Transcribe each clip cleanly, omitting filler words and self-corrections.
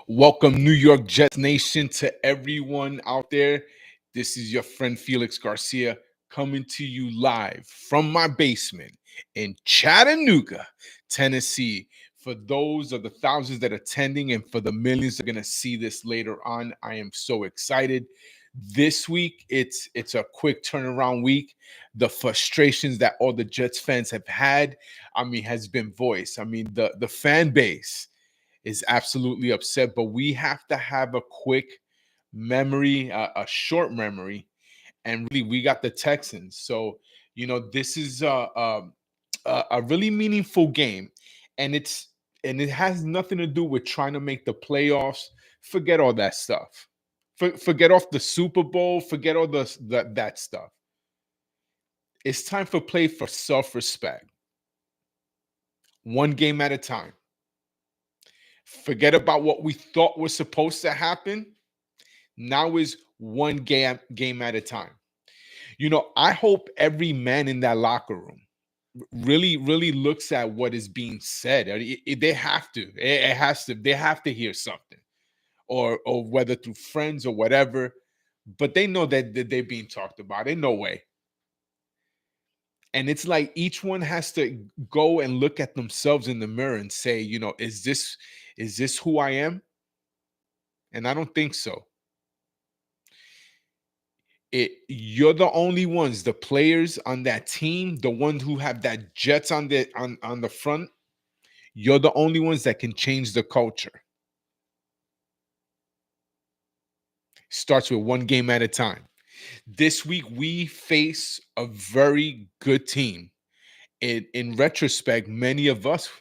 Welcome, New York Jets Nation, to everyone out there. This is your friend Felix Garcia coming to you live from my basement in Chattanooga, Tennessee. For those of the thousands that are attending and for the millions that are going to see this later on, I am so excited. This week, it's a quick turnaround week. The frustrations that all the Jets fans have had, has been voiced. The fan base is absolutely upset, but we have to have a quick memory, a short memory, and really we got the Texans. So this is a really meaningful game, and it has nothing to do with trying to make the playoffs. Forget all that stuff. Forget off the Super Bowl. Forget all that stuff. It's time for play for self-respect. One game at a time. Forget about what we thought was supposed to happen. Now is one game at a time. I hope every man in that locker room really looks at what is being said. They have to. It has to. They have to hear something, or whether through friends or whatever. But they know that they're being talked about. In no way. And it's like each one has to go and look at themselves in the mirror and say, is this who I am? And I don't think so. You're the only ones, the players on that team, the ones who have that Jets on the front. You're the only ones that can change the culture. Starts with one game at a time. This week we face a very good team. In retrospect, many of us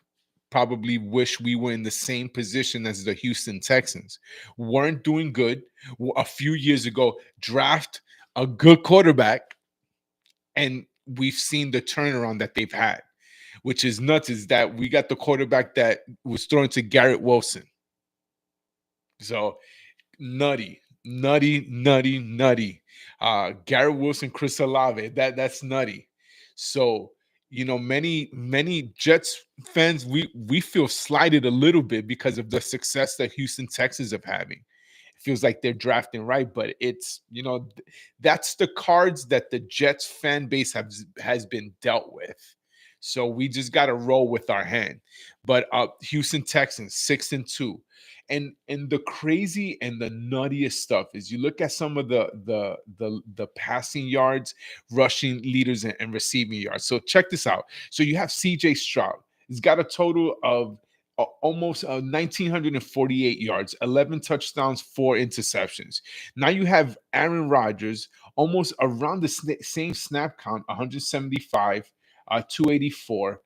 probably wish we were in the same position as the Houston Texans. Weren't doing good a few years ago. Draft a good quarterback, and we've seen the turnaround that they've had, which is nuts. Is that we got the quarterback that was thrown to Garrett Wilson. So nutty, nutty, nutty, nutty. Garrett Wilson, Chris Olave, that's nutty. So many Jets fans, we feel slighted a little bit because of the success that Houston Texans are having. It feels like they're drafting right, but it's that's the cards that the Jets fan base has been dealt with. So we just got to roll with our hand. But Houston Texans 6-2, and the crazy and the nuttiest stuff is you look at some of the passing yards, rushing leaders, and receiving yards. So check this out. So you have C.J. Stroud. He's got a total of almost 1,948 yards, 11 touchdowns, 4 interceptions. Now you have Aaron Rodgers, almost around the same snap count, 175, 284.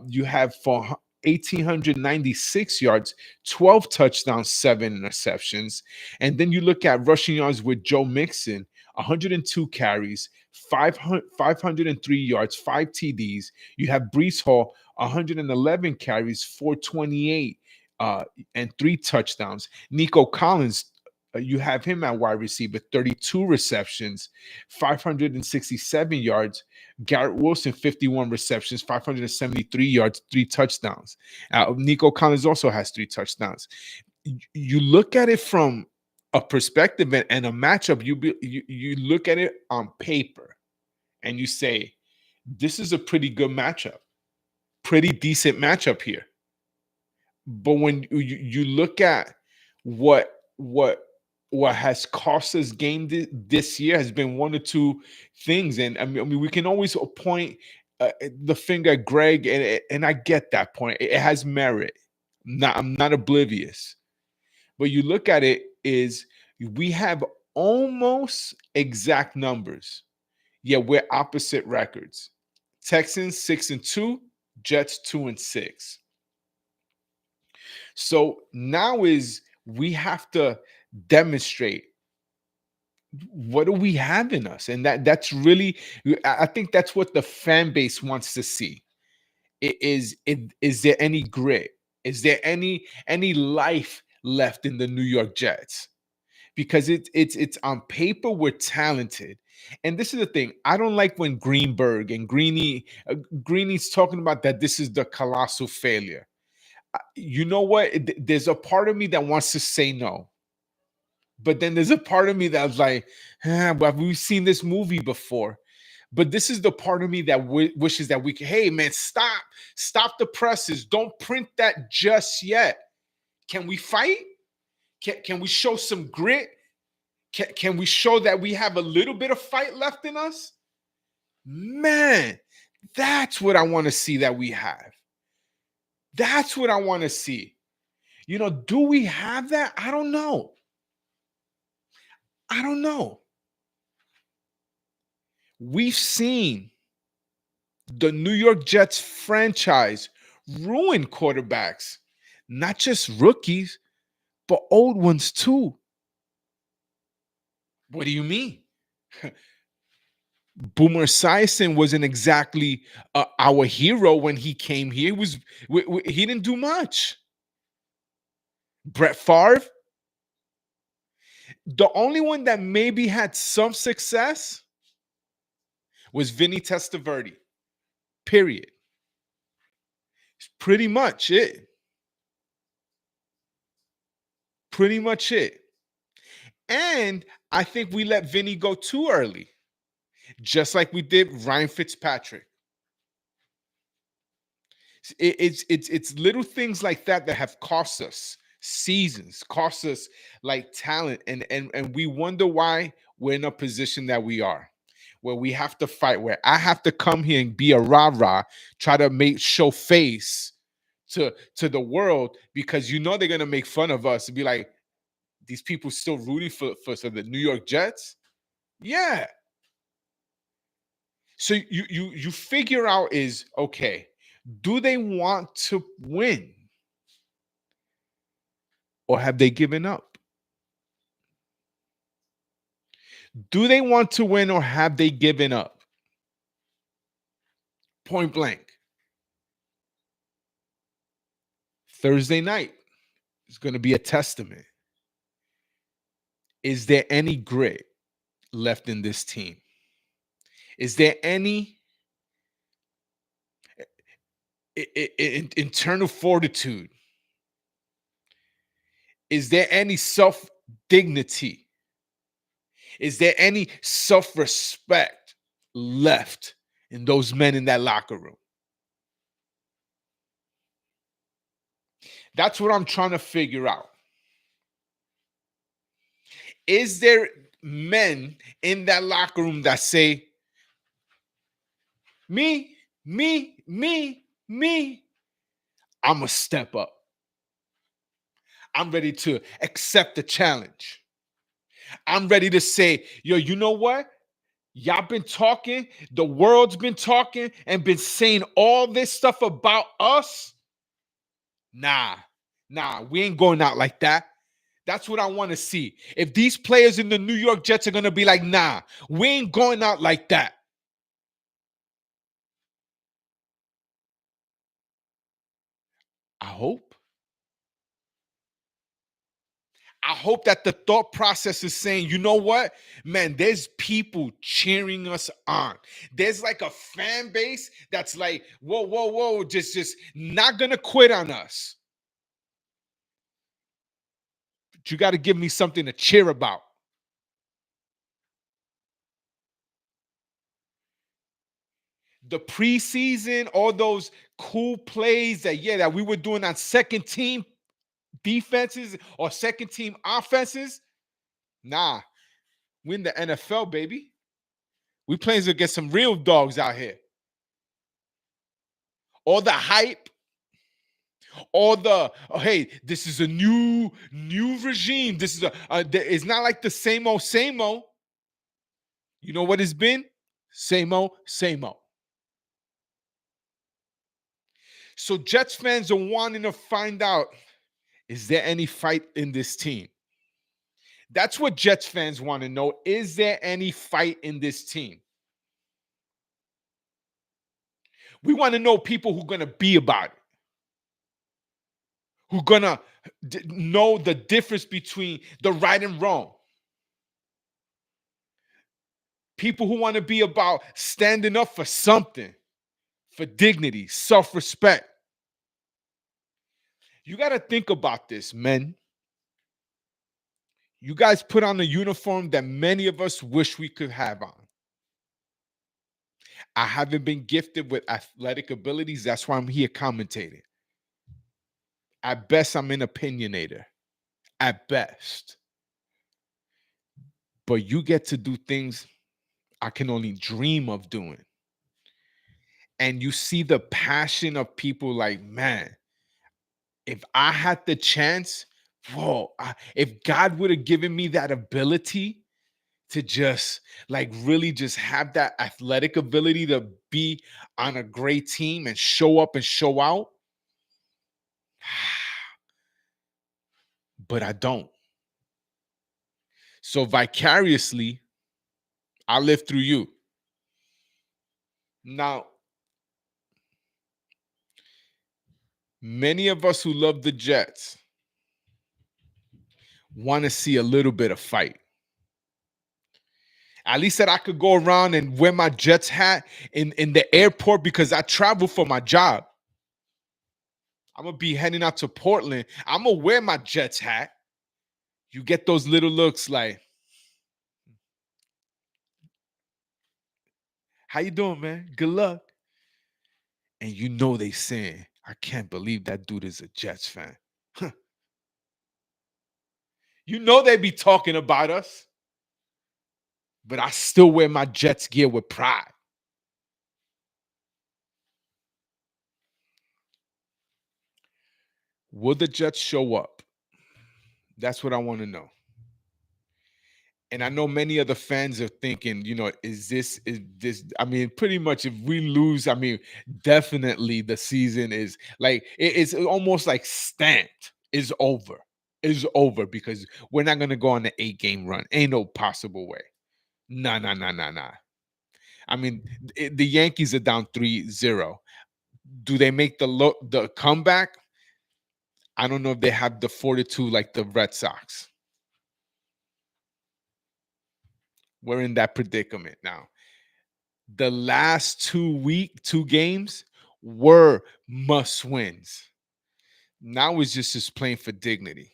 You have for 1,896 yards, 12 touchdowns, 7 interceptions. And then you look at rushing yards with Joe Mixon, 102 carries, 503 yards, 5 TDs. You have Brees Hall, 111 carries, 428, and 3 touchdowns. Nico Collins, you have him at wide receiver, 32 receptions, 567 yards. Garrett Wilson, 51 receptions, 573 yards, 3 touchdowns. Nico Collins also has 3 touchdowns. You look at it from a perspective and a matchup. You look at it on paper and you say, this is a pretty good matchup, pretty decent matchup here. But when you look at what has cost us game this year has been one or two things, and I mean we can always point the finger at Greg, and I get that point. It has merit. I'm not oblivious, but you look at it is we have almost exact numbers, yet we're opposite records. Texans 6-2, Jets 2-6. So now is we have to demonstrate what do we have in us, and that's really, I think that's what the fan base wants to see. Is there any grit? Is there any life left in the New York Jets? Because it's on paper we're talented, and this is the thing. I don't like when Greenberg and Greeny's talking about that this is the colossal failure. You know what? There's a part of me that wants to say no, but then there's a part of me that's like, well, we've seen this movie before. But this is the part of me that wishes that we could, hey, man, stop the presses. Don't print that just yet. Can we fight? Can we show some grit? Can we show that we have a little bit of fight left in us? Man, that's what I want to see that we have. That's what I want to see. Do we have that? I don't know. I don't know. We've seen the New York Jets franchise ruin quarterbacks, not just rookies, but old ones too. What do you mean? Boomer Esiason wasn't exactly our hero when he came here. He didn't do much. Brett Favre, the only one that maybe had some success was Vinny Testaverde. Period. It's pretty much it. Pretty much it. And I think we let Vinny go too early, just like we did Ryan Fitzpatrick. It's little things like that that have cost us seasons, cost us like talent, and we wonder why we're in a position that we are, where we have to fight, where I have to come here and be a rah-rah, try to show face to the world, because they're gonna make fun of us and be like, these people still rooting for the New York Jets. Yeah. So you figure out is, okay, do they want to win? Or have they given up? Do they want to win or have they given up? Point blank. Thursday night is going to be a testament. Is there any grit left in this team? Is there any internal fortitude? Is there any self-dignity? Is there any self-respect left in those men in that locker room? That's what I'm trying to figure out. Is there men in that locker room that say, me, I'm going to step up. I'm ready to accept the challenge. I'm ready to say, yo, you know what? Y'all been talking, the world's been talking and been saying all this stuff about us. Nah, we ain't going out like that. That's what I want to see. If these players in the New York Jets are going to be like, nah, we ain't going out like that. I hope. I hope that the thought process is saying, you know what, man, there's people cheering us on. There's like a fan base that's like, whoa, just not gonna quit on us. But you got to give me something to cheer about. The preseason, all those cool plays that we were doing on second team defenses or second team offenses. Nah, we in the NFL, baby. We playing to get some real dogs out here. All the hype, all the hey, this is a new regime. This is it's not like the same old. You know what it's been? Same old. So Jets fans are wanting to find out, is there any fight in this team? That's what Jets fans want to know. Is there any fight in this team? We want to know people who are going to be about it, who are going to know the difference between the right and wrong. People who want to be about standing up for something, for dignity, self-respect. You got to think about this, men. You guys put on a uniform that many of us wish we could have on. I haven't been gifted with athletic abilities. That's why I'm here commentating. At best, I'm an opinionator. At best. But you get to do things I can only dream of doing. And you see the passion of people like, man, if I had the chance, if God would have given me that ability to just like really just have that athletic ability to be on a great team and show up and show out, but I don't. So vicariously, I live through you. Now, many of us who love the Jets want to see a little bit of fight. At least that I could go around and wear my Jets hat in the airport because I travel for my job. I'm going to be heading out to Portland. I'm going to wear my Jets hat. You get those little looks like, how you doing, man? Good luck. And you know they saying, I can't believe that dude is a Jets fan. You know they be talking about us. But I still wear my Jets gear with pride. Will the Jets show up? That's what I want to know. And I know many other fans are thinking, is this, I mean, pretty much if we lose, I mean, definitely the season is like, it's almost like stamped, is over. Is over because we're not going to go on an 8-game run. Ain't no possible way. Nah, nah, nah, nah, nah. I mean, the Yankees are down 3-0. Do they make the comeback? I don't know if they have the fortitude like the Red Sox. We're in that predicament now. The last 2 games were must wins. Now it's just playing for dignity.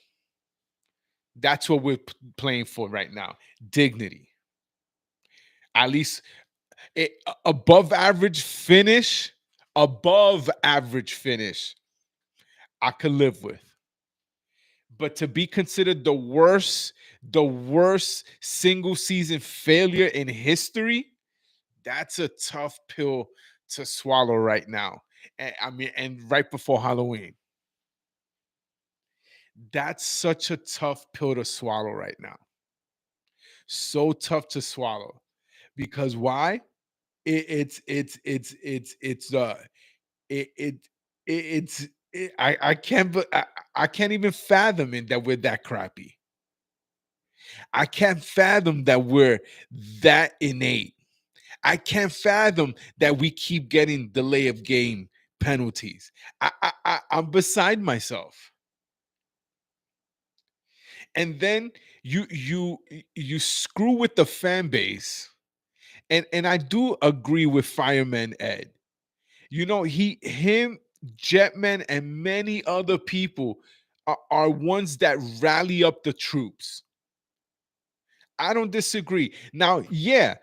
That's what we're playing for right now. Dignity. At least above average finish, I could live with. But to be considered the worst single season failure in history, that's a tough pill to swallow right now. And right before Halloween. That's such a tough pill to swallow right now. So tough to swallow. Because why? It, it's it's it's it's it's it, it, it's I can't I can't even fathom it that we're that crappy. I can't fathom that we're that innate. I can't fathom that we keep getting delay of game penalties. I'm beside myself. And then you screw with the fan base. And I do agree with Fireman Ed. Him, Jetman, and many other people are ones that rally up the troops. I don't disagree. Now, yeah,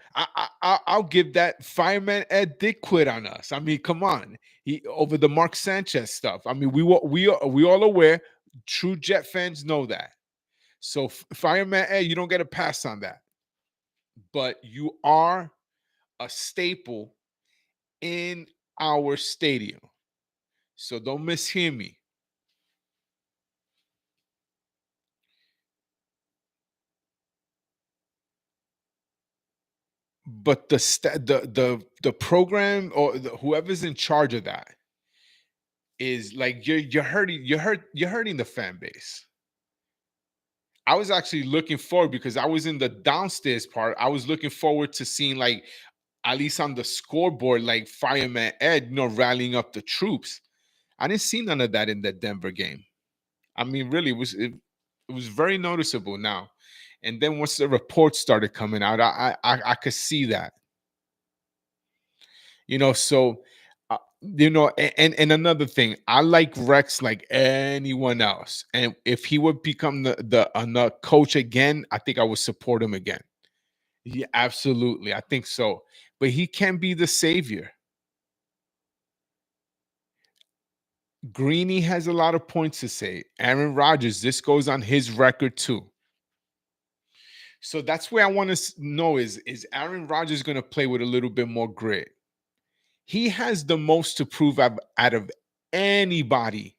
I'll give that Fireman Ed did quit on us. I mean, come on, he over the Mark Sanchez stuff. I mean, we all aware. True Jet fans know that. So, Fireman Ed, you don't get a pass on that. But you are a staple in our stadium. So don't mishear me. But the program or whoever's in charge of that is like you're hurting the fan base. I was actually looking forward because I was in the downstairs part. I was looking forward to seeing like at least on the scoreboard, like Fireman Ed, rallying up the troops. I didn't see none of that in the Denver game. I mean, really, it was very noticeable now. And then once the reports started coming out, I could see that. So And another thing, I like Rex like anyone else. And if he would become the coach again, I think I would support him again. Yeah, absolutely. I think so. But he can be the savior. Greeny has a lot of points to say. Aaron Rodgers, this goes on his record too. So that's where I want to know is Aaron Rodgers going to play with a little bit more grit? He has the most to prove out of anybody.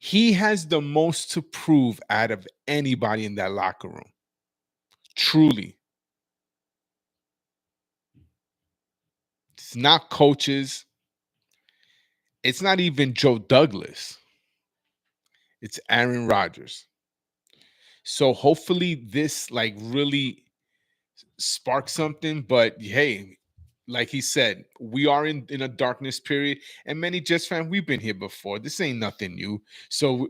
He has the most to prove out of anybody in that locker room. Truly. It's not coaches. It's not even Joe Douglas. It's Aaron Rodgers. So hopefully this like really spark something. But hey, like he said, we are in a darkness period, and many Jets fans, we've been here before. This ain't nothing new. So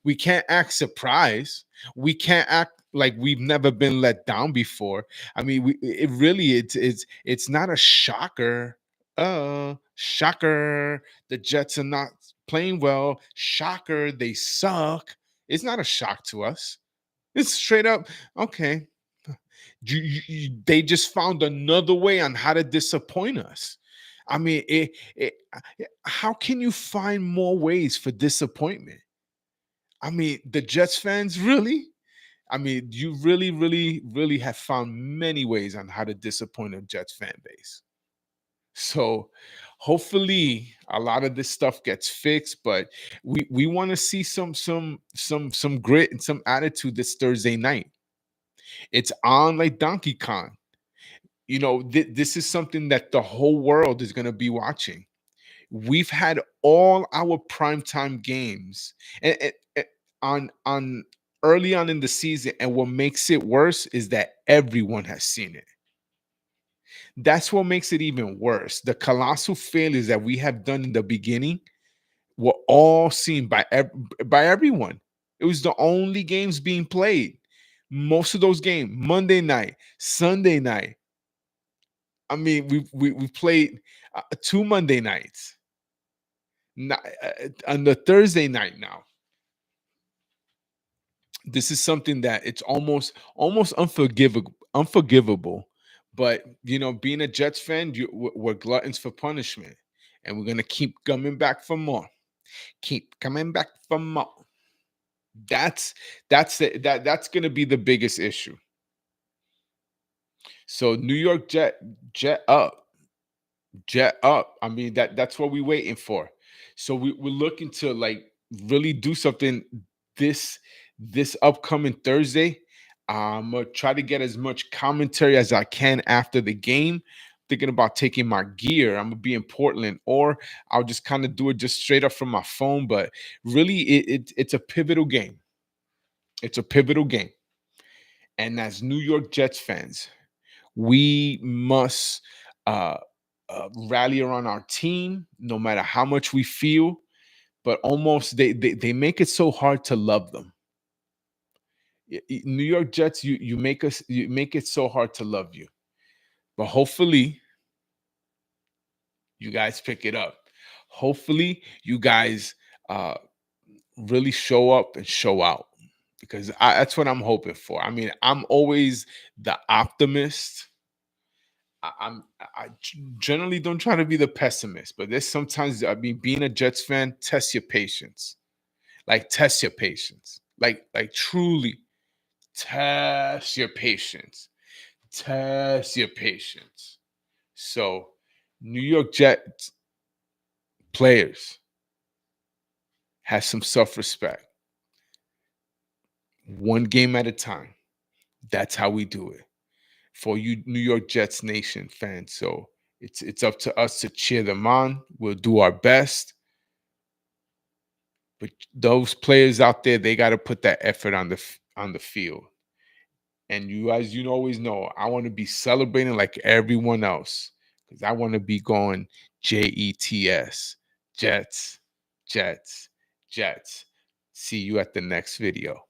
we can't act surprised. We can't act like we've never been let down before. I mean, it really it's not a shocker. Shocker. The Jets are not playing well. Shocker, they suck. It's not a shock to us. It's straight up okay. They just found another way on how to disappoint us. I mean, how can you find more ways for disappointment? I mean, the Jets fans really. I mean, you really, really, really have found many ways on how to disappoint a Jets fan base. So hopefully a lot of this stuff gets fixed, but we want to see some grit and some attitude this Thursday night. It's on like Donkey Kong. This is something that the whole world is going to be watching. We've had all our primetime games and on early on in the season, and what makes it worse is that everyone has seen it. That's what makes it even worse. The colossal failures that we have done in the beginning were all seen by everyone. It was the only games being played. Most of those games, Monday night, Sunday night. I mean, we played 2 Monday nights, on the Thursday night now. This is something that it's almost unforgivable. But being a Jets fan, we're gluttons for punishment, and we're gonna keep coming back for more. Keep coming back for more. That's gonna be the biggest issue. So New York jet up. Jet up. I mean, that's what we're waiting for. So we're looking to like really do something this this upcoming Thursday. I'm gonna try to get as much commentary as I can after the game. Thinking about taking my gear. I'm gonna be in Portland, or I'll just kind of do it just straight up from my phone. But really, it's a pivotal game. It's a pivotal game. And as New York Jets fans, we must uh, rally around our team, no matter how much we feel. But almost they make it so hard to love them. New York Jets, you make it so hard to love you. But hopefully, you guys pick it up. Hopefully, you guys really show up and show out, because that's what I'm hoping for. I mean, I'm always the optimist. I generally don't try to be the pessimist, but there's sometimes, I mean, being a Jets fan, test your patience. Like test your patience. Like truly test your patience. Test your patience. So, New York Jets players have some self-respect. One game at a time. That's how we do it. For you New York Jets Nation fans. So it's up to us to cheer them on. We'll do our best. But those players out there, they got to put that effort on the field. And you guys, always know, I want to be celebrating like everyone else, because I want to be going JETS, Jets, Jets, Jets. See you at the next video.